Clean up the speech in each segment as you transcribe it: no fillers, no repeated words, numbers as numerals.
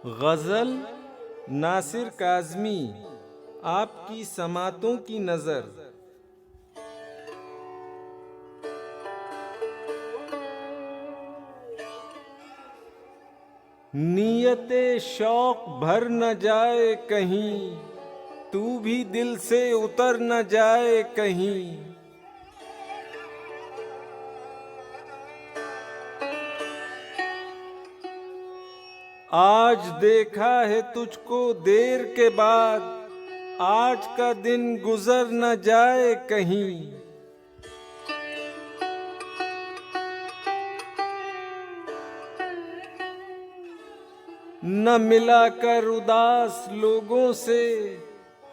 गज़ल नासिर काज़मी, आपकी समातों की नज़र। नीयते शौक भर न जाए कहीं, तू भी दिल से उतर न जाए कहीं। आज देखा है तुझको देर के बाद, आज का दिन गुजर न जाए कहीं। न मिला कर उदास लोगों से,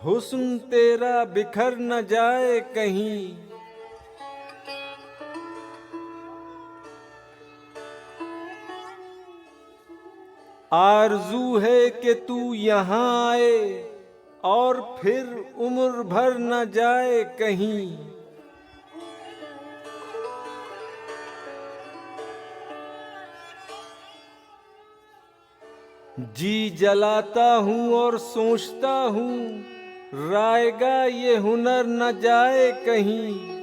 हुस्न तेरा बिखर न जाए कहीं। आरज़ू है कि तू यहाँ आए और फिर उम्र भर न जाए कहीं। जी जलाता हूँ और सोचता हूँ, रायगा ये हुनर न जाए कहीं।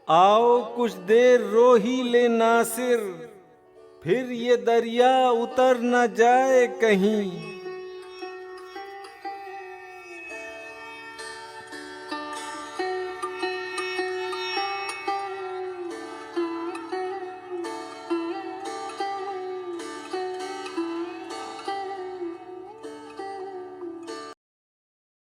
आओ कुछ देर रो ही ले नासिर, फिर ये दरिया उतर न जाए कहीं।